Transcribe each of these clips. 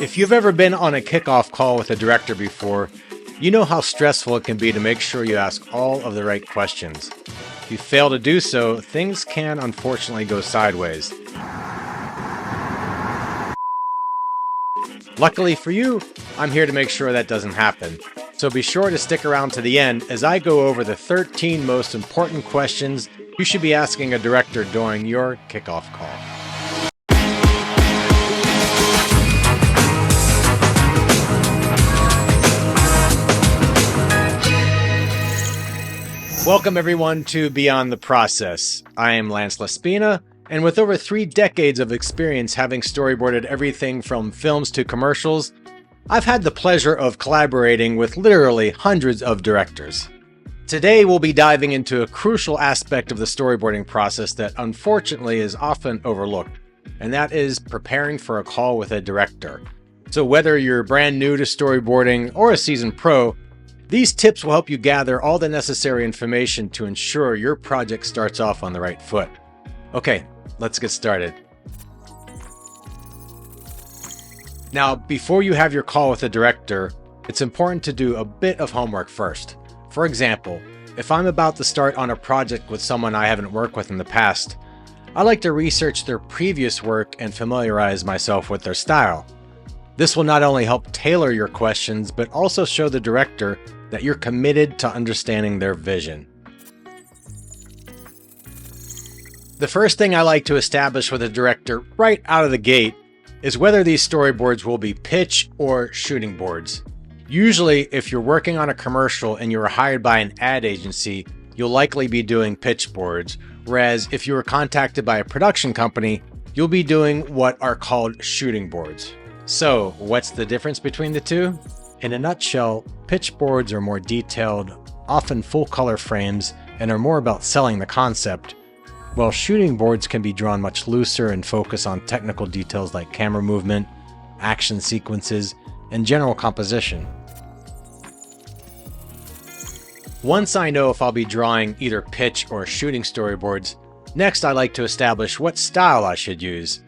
If you've ever been on a kickoff call with a director before, you know how stressful it can be to make sure you ask all of the right questions. If you fail to do so, things can unfortunately go sideways. Luckily for you, I'm here to make sure that doesn't happen. So be sure to stick around to the end as I go over the 13 most important questions you should be asking a director during your kickoff call. Welcome everyone to Beyond the Process. I am Lance Laspina, and with over 3 decades of experience having storyboarded everything from films to commercials, I've had the pleasure of collaborating with literally hundreds of directors. Today we'll be diving into a crucial aspect of the storyboarding process that unfortunately is often overlooked, and that is preparing for a call with a director. So whether you're brand new to storyboarding or a seasoned pro, these tips will help you gather all the necessary information to ensure your project starts off on the right foot. Okay, let's get started. Now, before you have your call with a director, it's important to do a bit of homework first. For example, if I'm about to start on a project with someone I haven't worked with in the past, I like to research their previous work and familiarize myself with their style. This will not only help tailor your questions, but also show the director that you're committed to understanding their vision. The first thing I like to establish with a director right out of the gate is whether these storyboards will be pitch or shooting boards. Usually, if you're working on a commercial and you were hired by an ad agency, you'll likely be doing pitch boards, whereas if you were contacted by a production company, you'll be doing what are called shooting boards. So, what's the difference between the two? In a nutshell, pitch boards are more detailed, often full-color frames, and are more about selling the concept, while shooting boards can be drawn much looser and focus on technical details like camera movement, action sequences, and general composition. Once I know if I'll be drawing either pitch or shooting storyboards, next I like to establish what style I should use.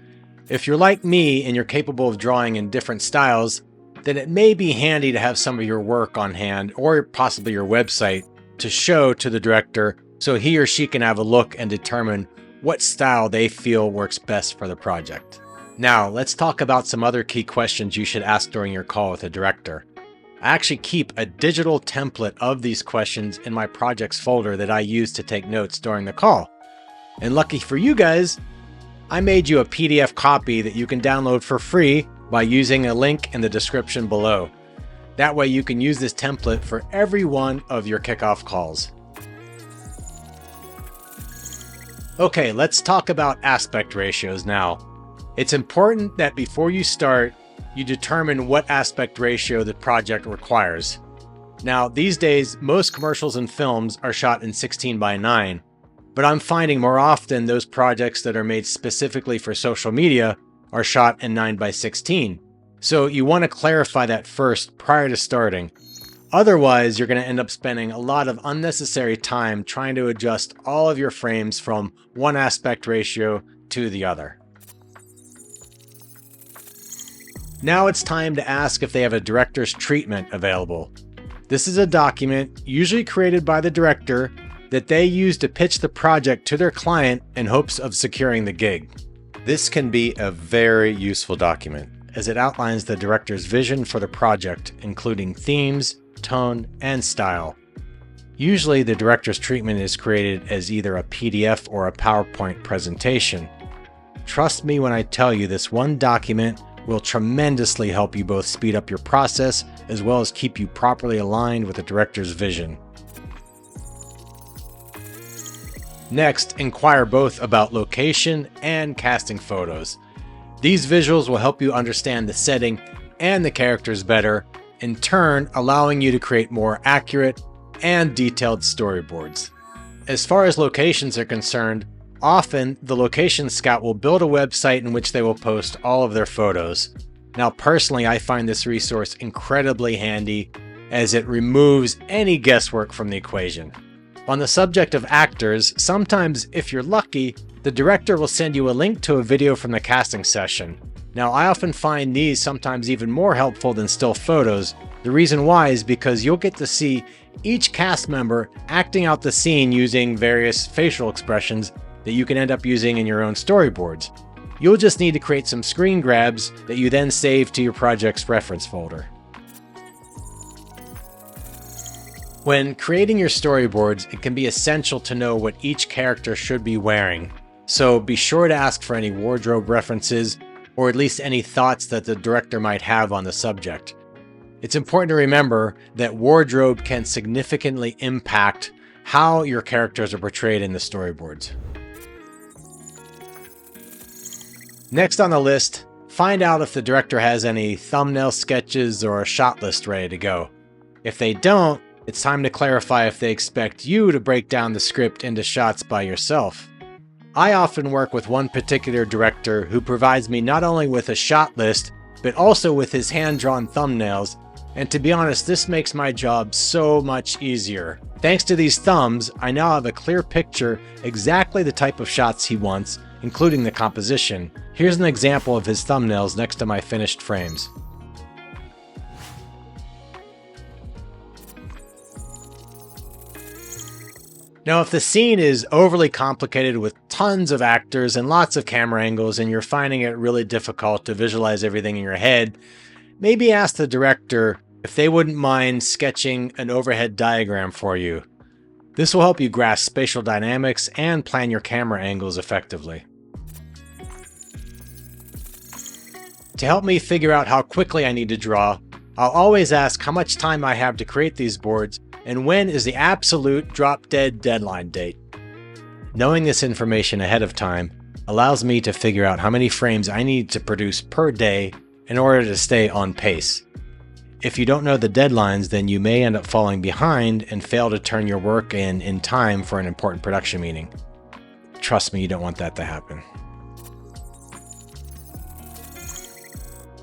If you're like me and you're capable of drawing in different styles, then it may be handy to have some of your work on hand or possibly your website to show to the director so he or she can have a look and determine what style they feel works best for the project. Now, let's talk about some other key questions you should ask during your call with a director. I actually keep a digital template of these questions in my projects folder that I use to take notes during the call. And lucky for you guys, I made you a PDF copy that you can download for free by using a link in the description below. That way you can use this template for every one of your kickoff calls. Okay, let's talk about aspect ratios now. It's important that before you start, you determine what aspect ratio the project requires. Now, these days, most commercials and films are shot in 16:9, but I'm finding more often those projects that are made specifically for social media are shot in 9:16. So you want to clarify that first prior to starting. Otherwise, you're going to end up spending a lot of unnecessary time trying to adjust all of your frames from one aspect ratio to the other. Now it's time to ask if they have a director's treatment available. This is a document, usually created by the director, that they use to pitch the project to their client in hopes of securing the gig. This can be a very useful document, as it outlines the director's vision for the project, including themes, tone, and style. Usually the director's treatment is created as either a PDF or a PowerPoint presentation. Trust me when I tell you this one document will tremendously help you both speed up your process as well as keep you properly aligned with the director's vision. Next, inquire both about location and casting photos. These visuals will help you understand the setting and the characters better, in turn allowing you to create more accurate and detailed storyboards. As far as locations are concerned, often the location scout will build a website in which they will post all of their photos. Now personally, I find this resource incredibly handy as it removes any guesswork from the equation. On the subject of actors, sometimes if you're lucky, the director will send you a link to a video from the casting session. Now, I often find these sometimes even more helpful than still photos. The reason why is because you'll get to see each cast member acting out the scene using various facial expressions that you can end up using in your own storyboards. You'll just need to create some screen grabs that you then save to your project's reference folder. When creating your storyboards, it can be essential to know what each character should be wearing. So be sure to ask for any wardrobe references, or at least any thoughts that the director might have on the subject. It's important to remember that wardrobe can significantly impact how your characters are portrayed in the storyboards. Next on the list, find out if the director has any thumbnail sketches or a shot list ready to go. If they don't, it's time to clarify if they expect you to break down the script into shots by yourself. I often work with one particular director who provides me not only with a shot list, but also with his hand-drawn thumbnails, and to be honest, this makes my job so much easier. Thanks to these thumbs, I now have a clear picture exactly the type of shots he wants, including the composition. Here's an example of his thumbnails next to my finished frames. Now, if the scene is overly complicated with tons of actors and lots of camera angles and you're finding it really difficult to visualize everything in your head, maybe ask the director if they wouldn't mind sketching an overhead diagram for you. This will help you grasp spatial dynamics and plan your camera angles effectively. To help me figure out how quickly I need to draw, I'll always ask how much time I have to create these boards and when is the absolute drop-dead deadline date. Knowing this information ahead of time allows me to figure out how many frames I need to produce per day in order to stay on pace. If you don't know the deadlines, then you may end up falling behind and fail to turn your work in time for an important production meeting. Trust me, you don't want that to happen.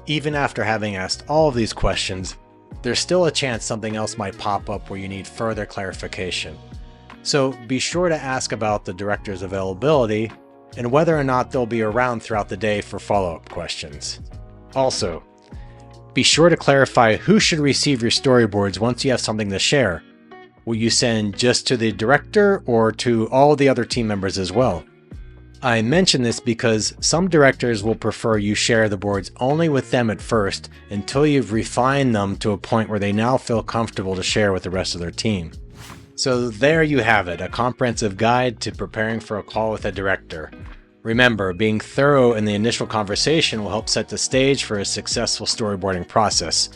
Even after having asked all of these questions, there's still a chance something else might pop up where you need further clarification. So be sure to ask about the director's availability and whether or not they'll be around throughout the day for follow-up questions. Also, be sure to clarify who should receive your storyboards once you have something to share. Will you send just to the director or to all the other team members as well? I mention this because some directors will prefer you share the boards only with them at first until you've refined them to a point where they now feel comfortable to share with the rest of their team. So there you have it, a comprehensive guide to preparing for a call with a director. Remember, being thorough in the initial conversation will help set the stage for a successful storyboarding process.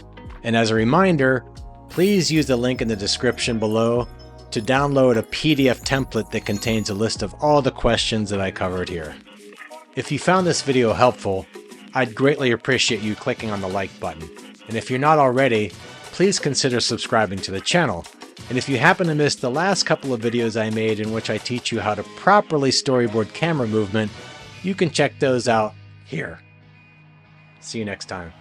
And as a reminder, please use the link in the description below to download a PDF template that contains a list of all the questions that I covered here. If you found this video helpful, I'd greatly appreciate you clicking on the like button. And if you're not already, please consider subscribing to the channel. And if you happen to miss the last couple of videos I made in which I teach you how to properly storyboard camera movement, you can check those out here. See you next time.